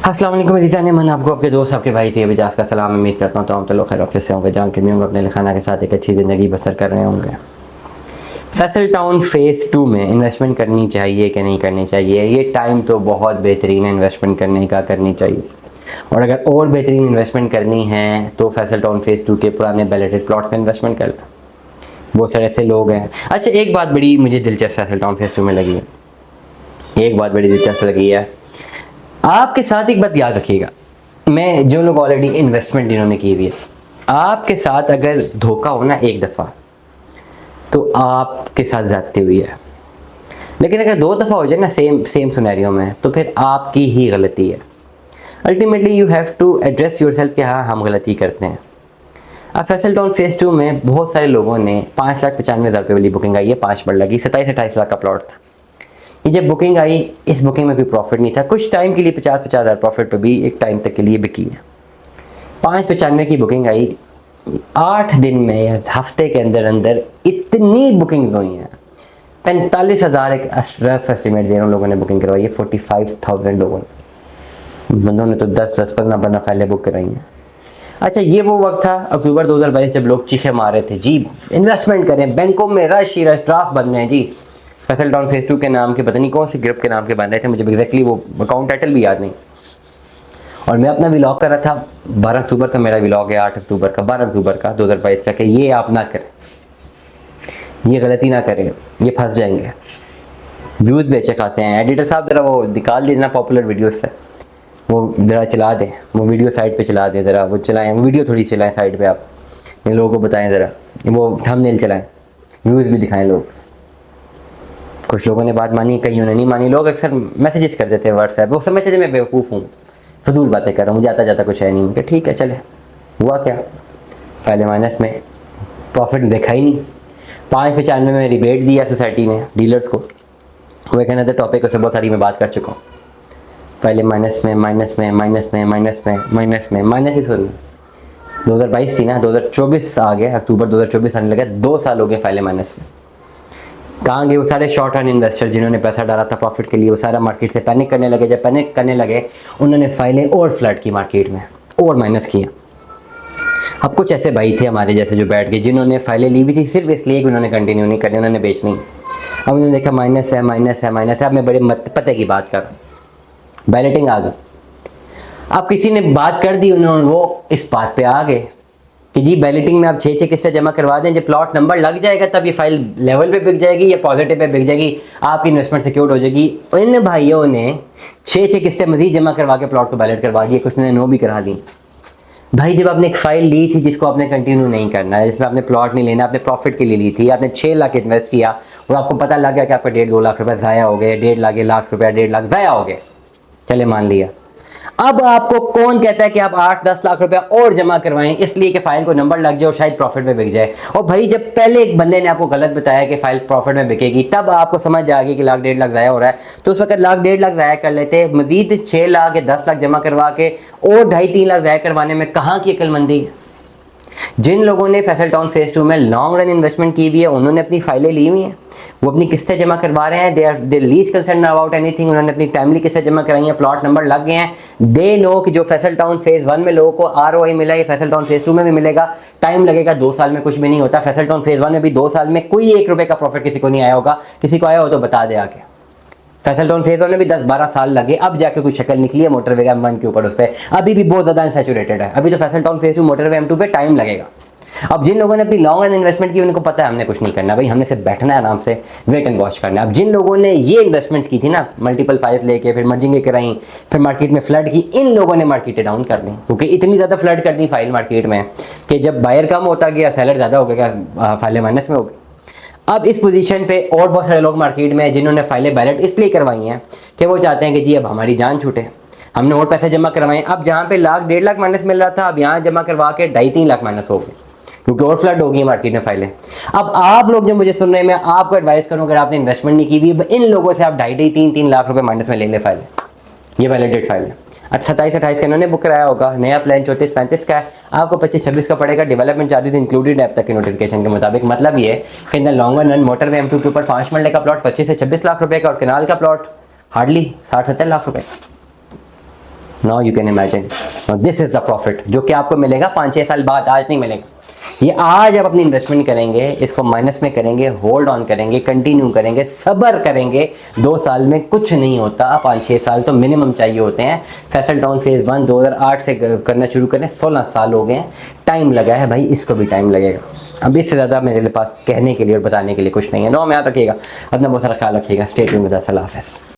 अस्सलाम वालेकुम अज़ीज़ान, मैं आपको आपके दोस्त आपके भाई थे अभी का सलाम। उम्मीद करता हूँ तो हम लोग खैर ऑफिस से होंगे, जहाँ के भी होंगे अपने खाना के साथ एक अच्छी ज़िंदगी बसर कर रहे होंगे। फैसल टाउन फ़ेज़ 2 में इन्वेस्टमेंट करनी चाहिए कि नहीं करनी चाहिए? ये टाइम तो बहुत बेहतरीन है इन्वेस्टमेंट करने का, करनी चाहिए। और अगर और बेहतरीन इन्वेस्टमेंट करनी है तो फैसल टाउन फ़ेज़ 2 के पुराने बैलेटेड प्लॉट्स में इन्वेस्टमेंट कर लो। बहुत सारे ऐसे लोग हैं। अच्छा, एक बात बड़ी मुझे दिलचस्प फैसल टाउन फ़ेज़ 2 में लगी है, एक बात बड़ी दिलचस्प लगी है। आपके साथ एक बात याद रखिएगा, मैं जो लोग ऑलरेडी इन्वेस्टमेंट जिन्होंने की हुई है, आपके साथ अगर धोखा हो ना एक दफ़ा तो आपके साथ ज़्यादती हुई है, लेकिन अगर 2 दफ़ा हो जाए ना सेम सिनेरियो में तो फिर आपकी ही गलती है। Ultimately you have to address yourself कि हाँ हम गलती करते हैं। अब फैसल टाउन फ़ेज़ 2 में बहुत सारे लोगों ने 5,95,000 वाली बुकिंग आई है, 5 बढ़ लगी, 27-28 लाख का प्लॉट था। ये जब बुकिंग आई, इस बुकिंग में कोई प्रॉफिट नहीं था, कुछ टाइम के लिए 50-50 हज़ार प्रॉफिट पे भी एक टाइम तक के लिए बिकी है। 595 की बुकिंग आई, 8 दिन में या हफ्ते के अंदर अंदर इतनी बुकिंग्स हुई हैं। 45,000 एक रफ एस्टिमेट दे रहा हूँ लोगों ने बुकिंग करवाई है, 45,000 लोगों ने, बंदों ने तो 10-15 फाइलें बुक कराई हैं। अच्छा, ये वो वक्त था अक्टूबर 2022 जब लोग चीखे मार रहे थे जी इन्वेस्टमेंट करें, बैंकों में रश ही रश, ड्राफ्ट बन रहे हैं जी। फैसल टाउन फ़ेज़ 2 के नाम के पता नहीं कौन सी ग्रुप के नाम के बन रहे थे, मुझे एग्जैक्टली वो अकाउंट टाइटल भी याद नहीं। और मैं अपना व्लॉग कर रहा था, 12 अक्टूबर का मेरा व्लॉग है, 8 अक्टूबर का 12 अक्टूबर का 2022 का, कि ये आप ना करें, ये गलती ना करें, ये फंस जाएंगे। व्यूज़ भी अच्छे खासे हैं। एडिटर साहब ज़रा वो निकाल देना पॉपुलर वीडियोज़ से, वो ज़रा चला दें, वो वीडियो साइड पे चला दें, ज़रा वो चलाएं, वो वीडियो थोड़ी चलाएं साइड पे, आप इन लोगों को बताएं ज़रा, वो थंबनेल चलाएं, व्यूज़ भी दिखाएं लोग। कुछ लोगों ने बात मानी, कईयों ने नहीं मानी। लोग अक्सर मैसेजेस कर देते हैं व्हाट्सएप, वो समझते थे मैं बेवकूफ़ हूँ, फजूल बातें कर रहा हूँ, मुझे आता जाता कुछ है नहीं। मुझे ठीक है चले, हुआ क्या, पहले माइनस में प्रॉफिट देखा ही नहीं। 595 में रिबेट दिया सोसाइटी ने डीलर्स को, वो एक अनदर टॉपिक उससे बहुत सारी मैं बात कर चुका हूँ। पहले माइनस में माइनस में माइनस में माइनस में माइनस में माइनस ही सुन, 2022 थी ना, 2024 आ गया, अक्टूबर 2024 आने लगा, 2 साल हो गए पहले माइनस में। कहाँ गए वो सारे शॉर्ट टर्म इन्वेस्टर जिन्होंने पैसा डाला था प्रॉफिट के लिए? वो सारा मार्केट से पैनिक करने लगे। जब पैनिक करने लगे उन्होंने फाइलें और फ्लड की मार्केट में, और माइनस किया। अब कुछ ऐसे भाई थे हमारे जैसे जो बैठ गए, जिन्होंने फाइलें ली भी थी सिर्फ इसलिए कि उन्होंने कंटिन्यू नहीं करनी, उन्होंने बेचनी। अब उन्होंने देखा माइनस है माइनस है माइनस है। अब मैं बड़े पते की बात कर रहा हूँ, बैलेटिंग आ गई। अब किसी ने बात कर दी, उन्होंने वो इस बात पे आ गए कि जी बैलेटिंग में आप 6-6 किस्से जमा करवा दें, जब प्लॉट नंबर लग जाएगा तब ये फाइल लेवल पे बिक जाएगी या पॉजिटिव पे बिक जाएगी, आपकी इन्वेस्टमेंट सिक्योर्ड हो जाएगी। इन भाइयों ने 6-6 किस्से मजीद जमा करवा के प्लॉट को बैलेट करवा दिए, कुछ ने नो भी करा दी। भाई जब आपने एक फाइल ली थी जिसको आपने कंटिन्यू नहीं करना है, जिसमें आपने प्लॉट नहीं लेना, आपने प्रॉफिट के लिए ली थी, आपने 6 लाख इन्वेस्ट किया और आपको पता लग गया कि आपका 1.5-2 लाख रुपये ज़ाया हो गए, 1.5 लाख रुपया 1.5 लाख ज़ाया हो गए, चले मान लिया। अब आपको कौन कहता है कि आप 8-10 लाख रुपया और जमा करवाएं इसलिए कि फाइल को नंबर लग जाए और शायद प्रॉफिट में बिक जाए? और भाई जब पहले एक बंदे ने आपको गलत बताया कि फाइल प्रॉफिट में बिकेगी, तब आपको समझ आ गई कि 1-1.5 लाख ज़ाया हो रहा है, तो उस वक्त 1-1.5 लाख ज़ाया कर लेते, मजीद 6 लाख या 10 लाख जमा करवा के और 2.5-3 लाख ज़ाया करवाने में कहाँ की अक्लमंदी है? जिन लोगों ने फैसल टाउन फ़ेज़ 2 में लॉन्ग रन इन्वेस्टमेंट की हुई है, उन्होंने अपनी फाइलें ली हुई हैं, वो अपनी किस्तें जमा करवा रहे हैं, दे लीस्ट कंसर्न अबाउट एनीथिंग, उन्होंने अपनी टाइमली किस्तें जमा कराई हैं, प्लॉट नंबर लग गए हैं। दे नो कि जो फैसल टाउन फ़ेज़ 1 में लोगों को ROI मिला है, फैसल टाउन फ़ेज़ 2 में भी मिलेगा। टाइम लगेगा, 2 साल में कुछ भी नहीं होता। फैसल टाउन फ़ेज़ 1 में भी 2 साल में कोई 1 रुपये का प्रॉफिट किसी को नहीं आया होगा, किसी को आया हो तो बता दे आके। फैसल टाउन फ़ेज़ 1 में भी 10-12 साल लगे, अब जाके कोई शक्ल निकली है मोटरवे M1 के ऊपर, उस पर अभी भी बहुत ज़्यादा अनसैचुरेटेड है। अभी तो Faisal town phase 2 motorway M2 पे टाइम लगेगा। अब जिन लोगों ने अपनी लॉन्ग रन इन्वेस्टमेंट की उनको पता है हमने कुछ नहीं करना भाई, हमने सिर्फ बैठना है आराम से, वेट एंड वॉच करना है। अब जिन लोगों ने ये इन्वेस्टमेंट्स की थी ना, मल्टीपल फाइल्स लेके फिर मर्जिंगें कराई, फिर मार्केट में फ्लड की, इन लोगों ने मार्केटें डाउन कर दी, क्योंकि इतनी ज़्यादा फ्लड कर दी फाइल मार्केट में कि जब बायर कम होता गया सेलर ज़्यादा हो गया, फाइलें माइनस में हो गई। अब इस पोजीशन पे और बहुत सारे लोग मार्केट में जिन्होंने फाइलें बैलेट इसलिए करवाई हैं कि वो चाहते हैं कि जी अब हमारी जान छूटे, हमने और पैसे जमा करवाएं। अब जहाँ पे 1-1.5 लाख माइनस मिल रहा था, अब यहाँ जमा करवा के 2.5-3 लाख माइनस हो गए, क्योंकि और फ्लड हो गई मार्केट में फाइलें। अब आप लोग जो मुझे सुन रहे हैं, मैं आपको एडवाइस करूँ, अगर आपने इन्वेस्टमेंट नहीं की हुई, इन लोगों से आप 2.5-3 लाख रुपए माइनस में ले लें फाइल, ये वैलिडेट फाइल है। 27-28 का इन्होंने बुक कराया होगा, नया प्लान 34-35 का है, आपको 25-26 का पड़ेगा, डेवलपमेंट चार्जेस इंक्लूडेड है अब तक के नोटिफिकेशन के मुताबिक। मतलब ये कि in long run motorway M2 के ऊपर 5 मरले का प्लॉट 25 से 26 लाख रुपए का, और केनाल का प्लॉट हार्डली 60-70 लाख रुपए। Now you can imagine, this is the profit जो कि आपको मिलेगा 5-6 साल बाद, आज नहीं मिलेगा। ये आज आप अपनी इन्वेस्टमेंट करेंगे, इसको माइनस में करेंगे, होल्ड ऑन करेंगे, कंटिन्यू करेंगे, सब्र करेंगे, 2 साल में कुछ नहीं होता, 5-6 साल तो मिनिमम चाहिए होते हैं। फैसल टाउन फेज़ 1 2008 से करना शुरू करें, 16 साल हो गए हैं, टाइम लगा है भाई, इसको भी टाइम लगेगा। अब इससे ज़्यादा मेरे पास कहने के लिए और बताने के लिए कुछ नहीं है। नो, में याद रखिएगा, अपना बहुत सारा ख्याल रखिएगा। Stay tuned with us. अल्लाह हाफ़िज़।